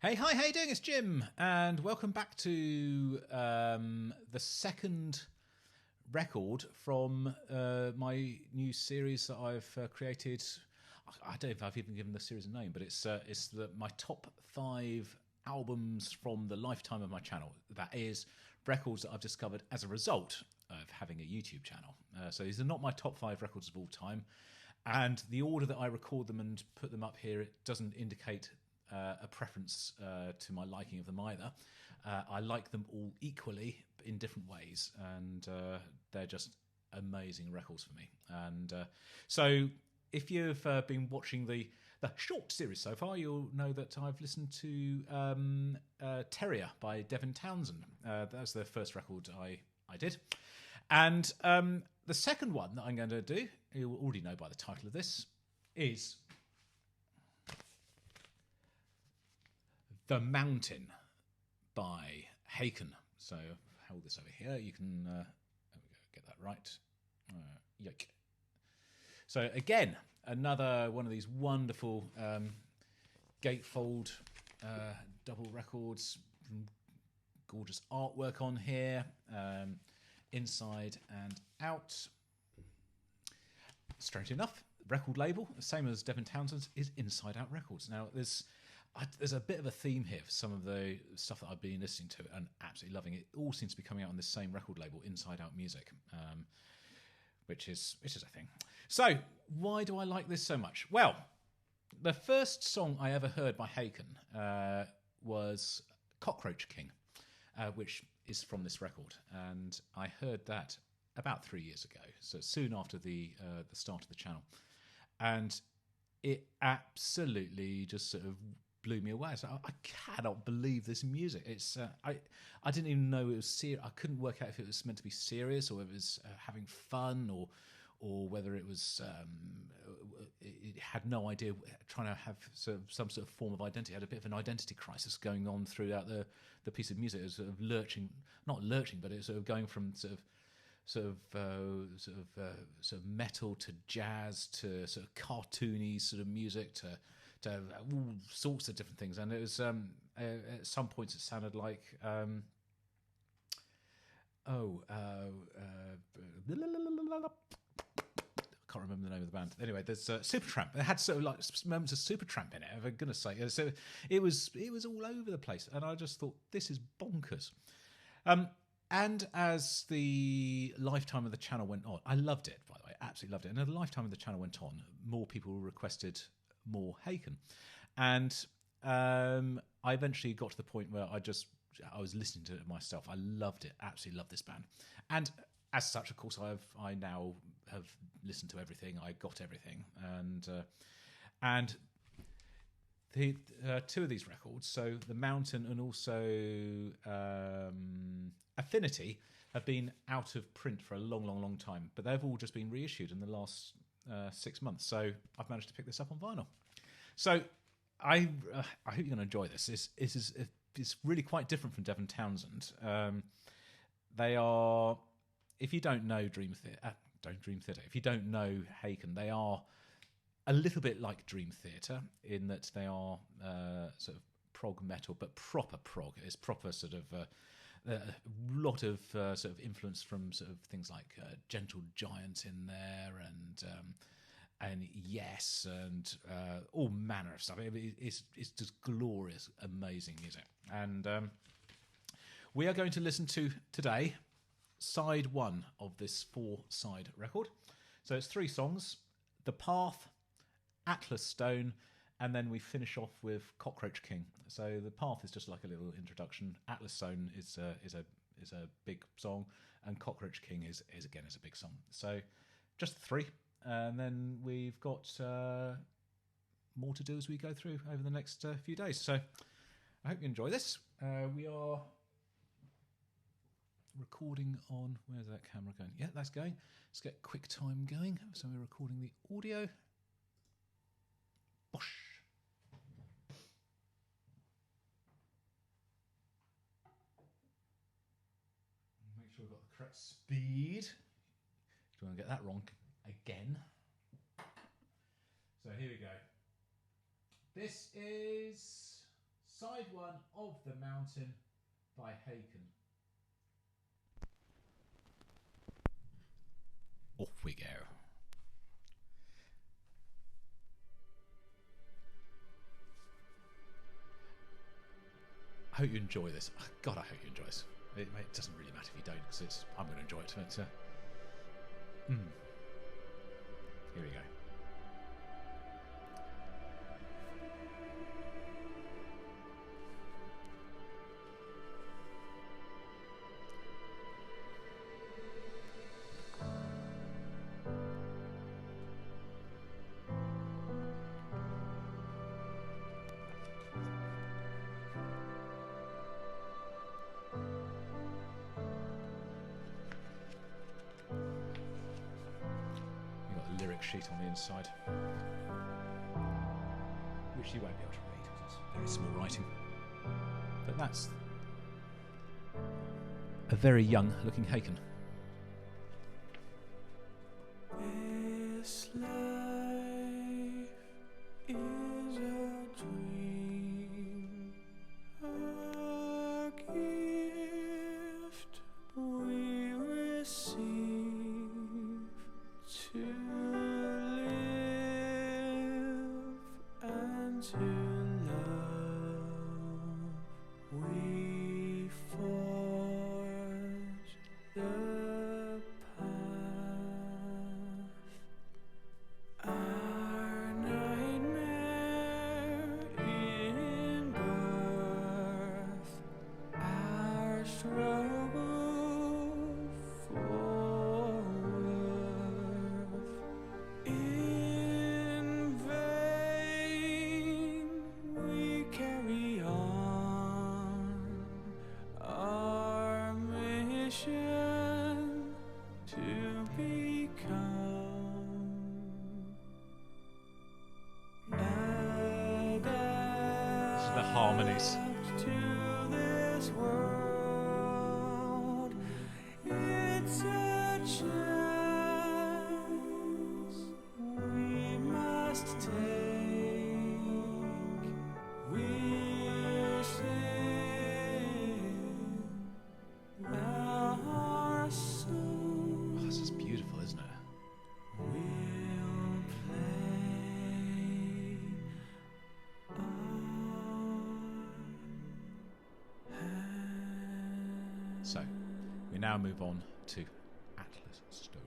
Hey, hi, how you doing? It's Jim, and welcome back to the second record from my new series that I've created. I don't know if I've even given the series a name, but it's my top 5 albums from the lifetime of my channel. That is records that I've discovered as a result of having a YouTube channel. So these are not my top 5 records of all time, and the order that I record them and put them up here, it doesn't indicate a preference to my liking of them either. I like them all equally in different ways, and they're just amazing records for me. And so if you've been watching the short series so far, you'll know that I've listened to Terrier by Devin Townsend. That was the first record I did. And the second one that I'm going to do, you'll already know by the title of this, is The Mountain by Haken. So hold this over here. You can there we go, get that right. Yoke. So again, another one of these wonderful gatefold double records. Gorgeous artwork on here, inside and out. Strange enough, record label, same as Devin Townsend's, is Inside Out Records. Now there's a bit of a theme here for some of the stuff that I've been listening to and absolutely loving. It all seems to be coming out on this same record label, Inside Out Music, which is a thing. So why do I like this so much? Well, the first song I ever heard by Haken was Cockroach King, which is from this record, and I heard that about 3 years ago, so soon after the start of the channel, and it absolutely just sort of blew me away. So I cannot believe this music. It's I didn't even know it was serious. I couldn't work out if it was meant to be serious or if it was having fun or whether it was it had no idea, trying to have some sort of form of identity. It had a bit of an identity crisis going on throughout the piece of music. It was sort of not lurching, but it was sort of going from sort of metal to jazz to sort of cartoony sort of music to all sorts of different things. And it was at some points it sounded like I can't remember the name of the band. Anyway, there's Supertramp. It had sort of like moments of Supertramp in it, for goodness sake. So it was all over the place, and I just thought, this is bonkers. And as the lifetime of the channel went on, I loved it, by the way, absolutely loved it. And as the lifetime of the channel went on, more people requested more Haken. And I eventually got to the point where I was listening to it myself. I loved it, absolutely loved this band. And as such, of course, I now have listened to everything. I got everything. And the 2 of these records, so The Mountain and also Affinity, have been out of print for a long, long, long time, but they've all just been reissued in the last 6 months. So I've managed to pick this up on vinyl. So I hope you're going to enjoy this. It's really quite different from Devin Townsend. They are, if you don't know Dream Theater, if you don't know Haken, they are a little bit like Dream Theater in that they are sort of prog metal, but proper prog. It's proper sort of a lot of sort of influence from sort of things like Gentle Giant in there and Yes and all manner of stuff. It's just glorious, amazing music. And we are going to listen to today side 1 of this 4-side record. So it's 3 songs: The Path, Atlas Stone, and then we finish off with Cockroach King. So The Path is just like a little introduction. Atlas Stone is a big song, and Cockroach King is a big song. So just 3, and then we've got more to do as we go through over the next few days. So I hope you enjoy this. We are recording on, where's that camera going? Yeah, that's going. Let's get QuickTime going. So we're recording the audio. Bosh. Make sure we've got the correct speed. Don't want to get that wrong again. So here we go. This is Side 1 of The Mountain by Haken. Off we go. I hope you enjoy this. God, I hope you enjoy this. It doesn't really matter if you don't, because I'm going to enjoy it. But, here we go. Sheet on the inside, which you won't be able to read because it's very small writing, but that's a very young looking Haken. This life is a dream, a gift we receive to to love, we forge the path. Our nightmare in birth, our struggle for worth. In vain we carry on our mission to become This is the harmonies. to this world. It's a chance we must take. We'll sing our song. Oh, this is beautiful, isn't it? We'll play our hand. So, we now move on to Atlas Stone.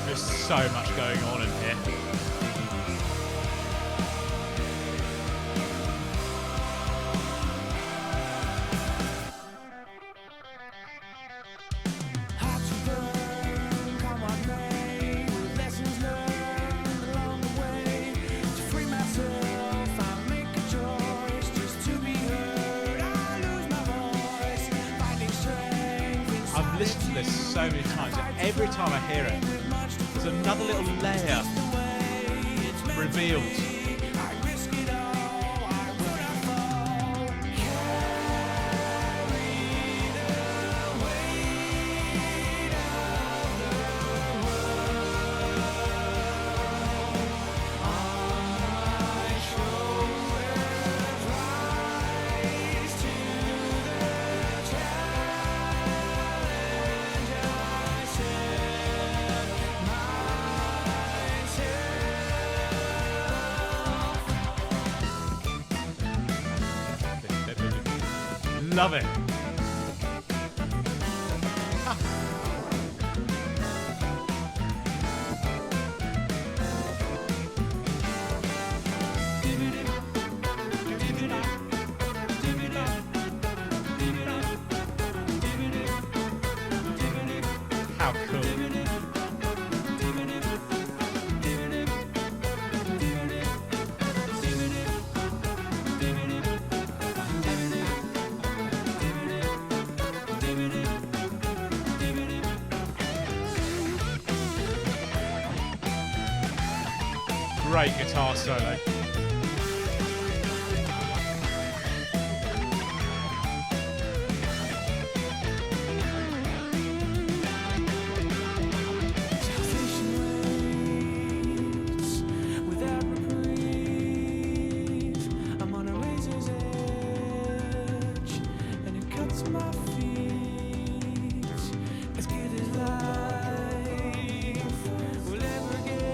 There's so much going on in here. Hard to burn, come what may, with lessons learned along the way. To free myself, I make a choice just to be heard. I lose my voice, finding strength. I've listened to this so many times, and every time I hear it, there's another little layer revealed. I risk it all, I will not fall. Carry the weight of the Love it. How cool. Great guitar solo. Without reprieve, I'm on a razor's edge, and it cuts my feet. As good as life will ever get.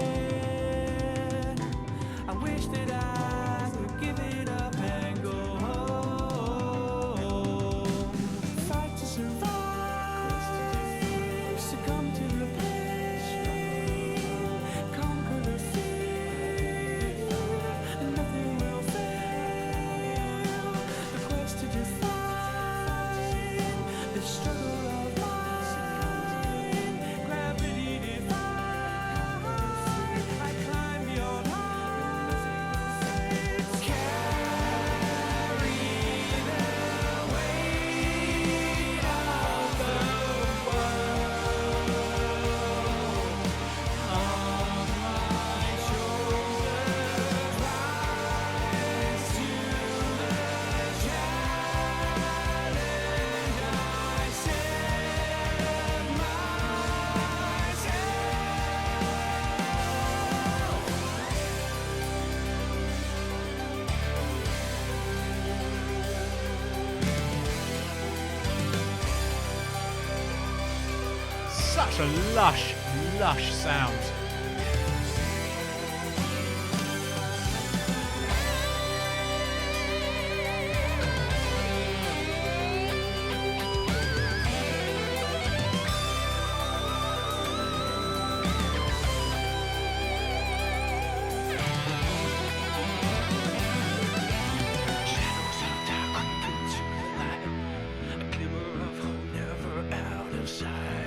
I wish that I could give it up and go home. Fight to survive, succumb to the pain, conquer the fear, and nothing will fail. The quest to define the struggle of mine, gravity defying. I climb beyond heights, carry the weight of the world on my shoulders. Rise to the challenge. I set Such a lush, lush sound. Shadows of dark creep into the light, a glimmer of hope never out of sight.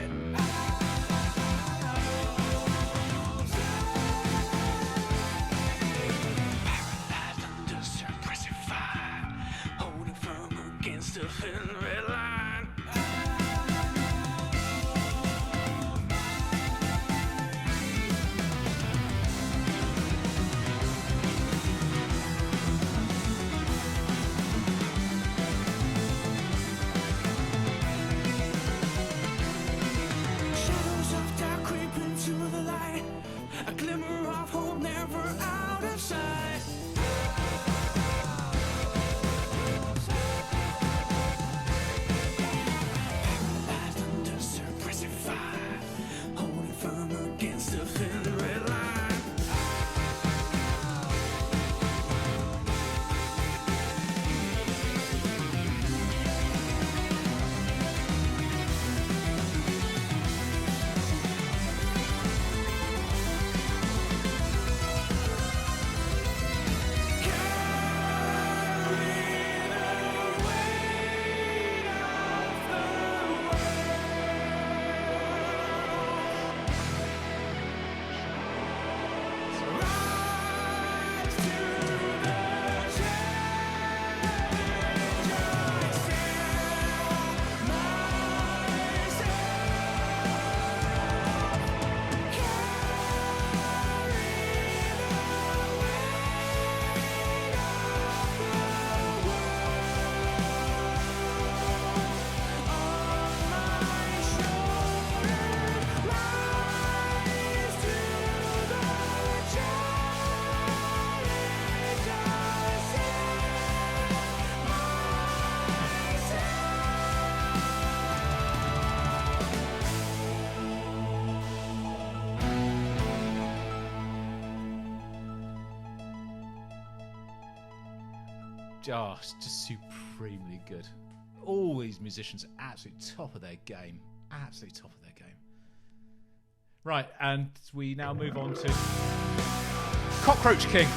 Paralyzed under suppressive fire, holding firm against a thin red line. Shadows of dark creep into the light, a glimmer of hope never out of sight. Paralyzed under suppressive fire, holding firm against a thin red line. Oh, it's just supremely good. all these musicians are absolutely top of their game. Absolutely top of their game. Right, and we now move on to Cockroach King.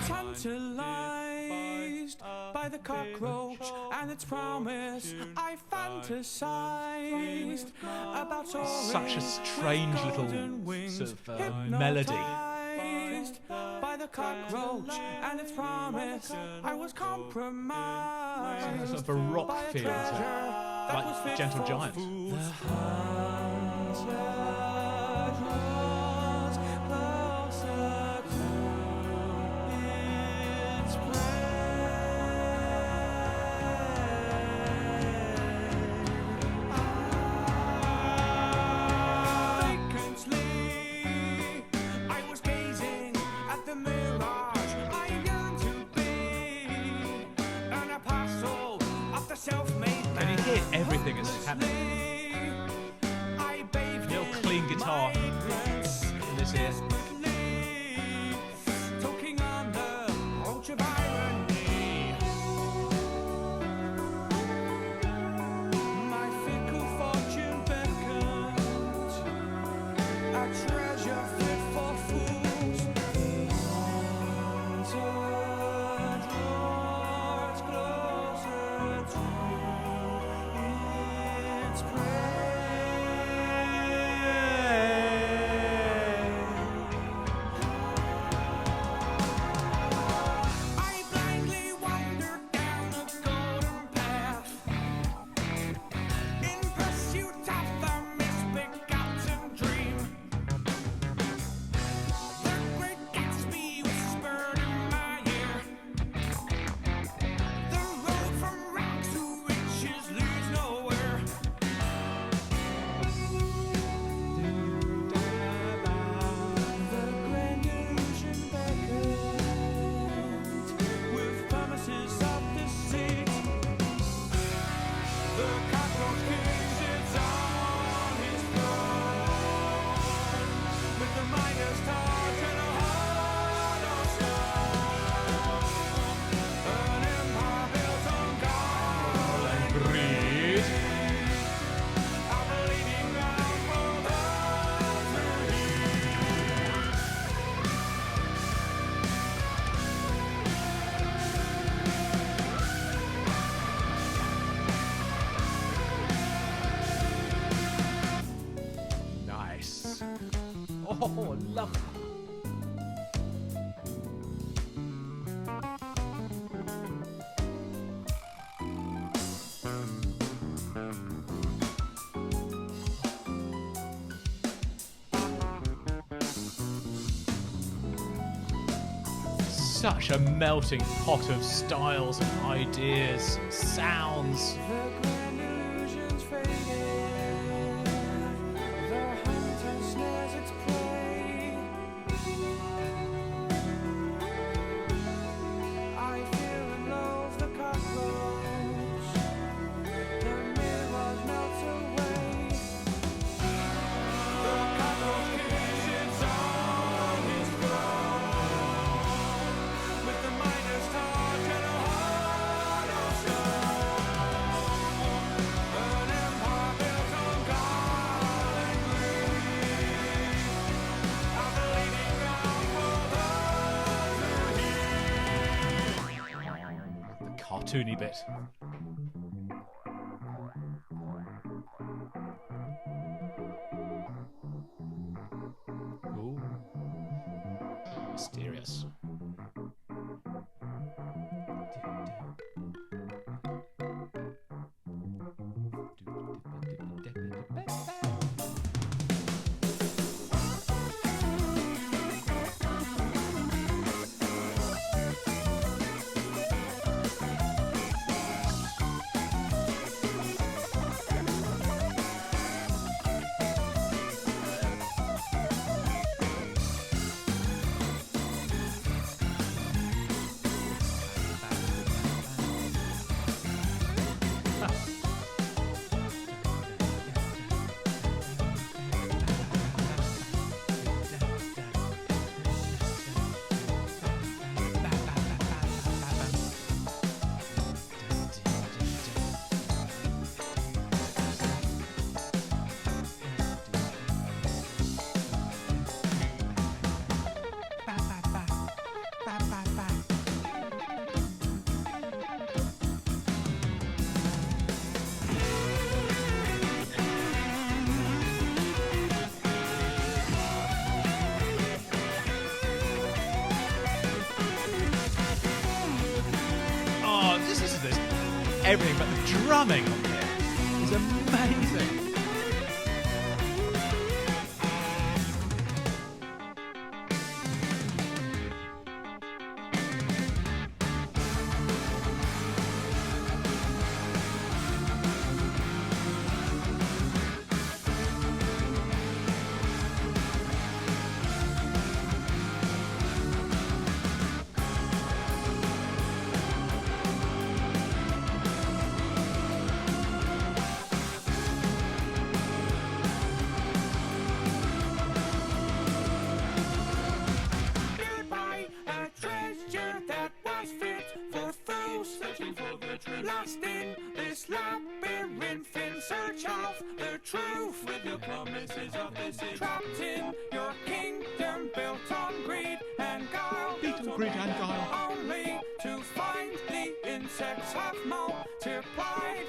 Tantalized by the cockroach and its promise, I fantasized about soaring Such a strange with little golden wings, sort of melody. hypnotized by the cockroach and its promise, I was compromised. Sort of a rock by a feel to it, treasure that was like fit Gentle for Giant. fools. The hunter draws closer to its prey. Vacantly, I was gazing at the mirage. I yearned to be an apostle of the self-made man. And you hear everything that's happening. I bathed Little in clean guitar my ignorance, in this ear. desperately talking under approach of irony. My fickle fortune beckoned, a treasure fit for fools. The hunter draws closer to its I blindly wandered down a golden path in pursuit of the misbegotten dream. The great Gatsby whispered in my ear, the road from rags to riches leads nowhere. The grand illusion beckoned with promises of deceit. The cockroach king sits on his throne with the Midas touch and a heart of stone. An empire built on gold and Breathe. a bleeding ground for those who heed. Nice. Oh, lovely. Such a melting pot of styles and ideas, sounds. The grand illusions faded. The hunter snares its prey. I feel and loathe the cockroach. The mirrors melt away. The cockroach king sits on his throne with the Midas touch and a heart of stone. An empire built on gold and greed, a bleeding ground for those who heed. The cartoony bit. Ooh. Mysterious. everything, but the drumming on here is amazing. Nearby, a treasure that was fit for fools searching for the truth. Lost in this labyrinth in search of the truth. With your promises of this is trapped in your kingdom built on greed and guile. Greed and guile. Only to find the insects have multiplied.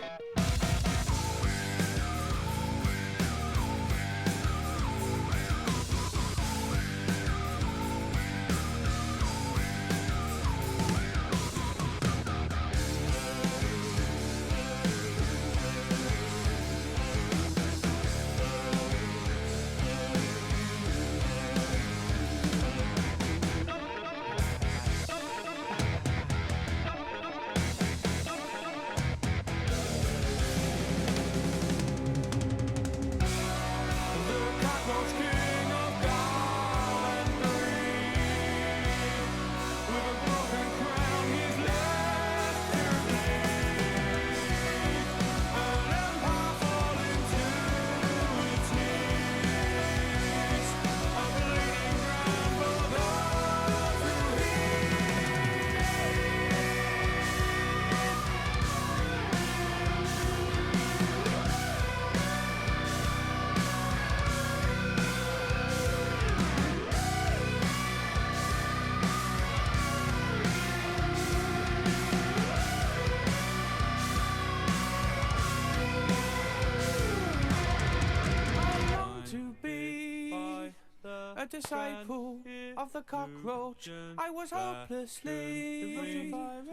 A disciple of the cockroach, I was hopelessly choking on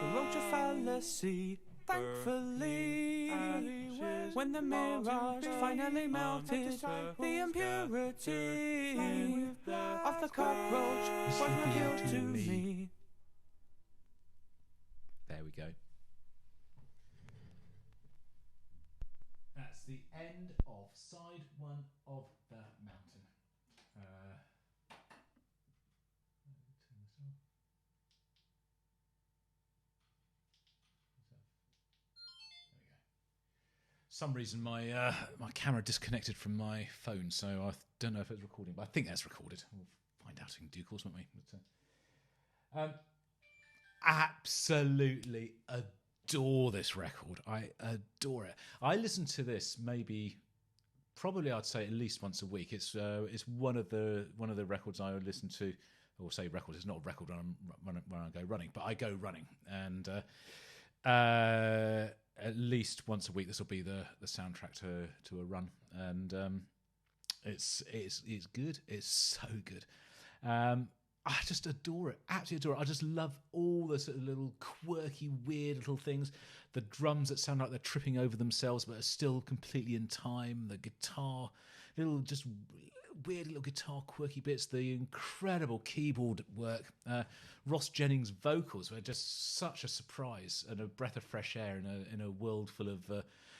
the roach of fallacy. Thankfully, when the mirage finally melted, the impurity of the cockroach was revealed to me. There we go. That's the end of side one of the mountain. Some reason my my camera disconnected from my phone, so I don't know if it's recording, but I think that's recorded. We'll find out in due course, won't we? But, absolutely adore this record. I adore it. I listen to this probably I'd say at least once a week. It's one of the records I would listen to, or say record. It's not a record when I go running, but I go running, and at least once a week this will be the soundtrack to a run, and it's good. It's so good. I just adore it, absolutely adore it. I just love all the sort of little quirky, weird little things. The drums that sound like they're tripping over themselves but are still completely in time. The guitar, just weird little guitar quirky bits. The incredible keyboard work. Ross Jennings' vocals were just such a surprise and a breath of fresh air in a world full of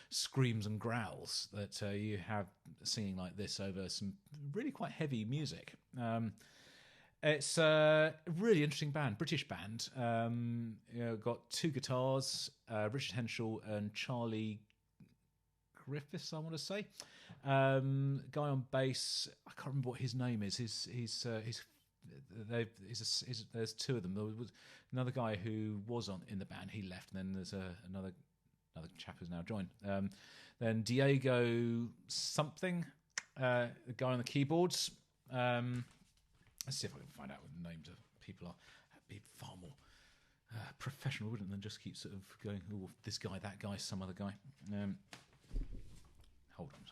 screams and growls that you have singing like this over some really quite heavy music. It's a really interesting band, British band. Got two guitars, Richard Henshall and Charlie Griffiths, I want to say. Guy on bass, I can't remember what his name is. There's two of them. There was another guy who was in the band. He left, and then there's another chap who's now joined. Then Diego something, the guy on the keyboards. Let's see if I can find out what the names of people are. That'd be far more professional, wouldn't it, than just keep sort of going, oh, this guy, that guy, some other guy. Hold on.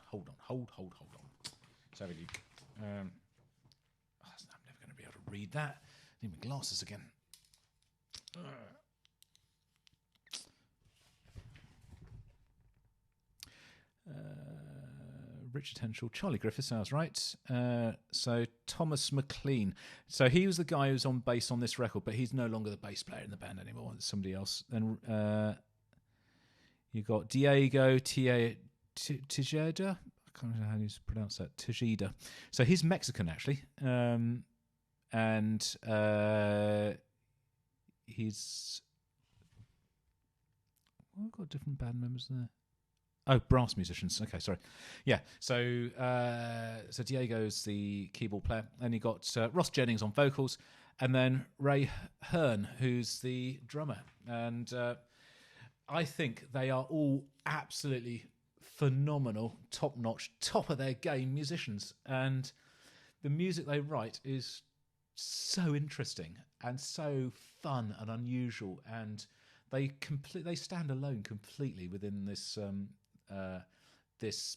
So we do. I'm never going to be able to read that. I need my glasses again. Richard Henshaw, Charlie Griffiths, I was right. So Thomas McLean. So he was the guy who was on bass on this record, but he's no longer the bass player in the band anymore. It's somebody else. Then you got Diego Tejeda. I can't remember how you pronounce that. Tejeda. So he's Mexican, actually. And he's... Well, we've got different band members there. Oh, brass musicians. Okay, sorry. Yeah, so Diego's the keyboard player, and you got Ross Jennings on vocals, and then Ray Hearn, who's the drummer. And I think they are all absolutely phenomenal, top-notch, top of their game musicians. And the music they write is so interesting and so fun and unusual, and they stand alone completely within this this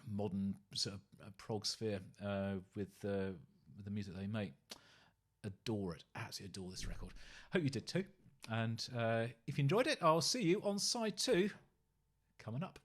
modern sort of prog sphere with the music they make. Adore it, absolutely adore this record. Hope you did too. And if you enjoyed it, I'll see you on side 2 coming up.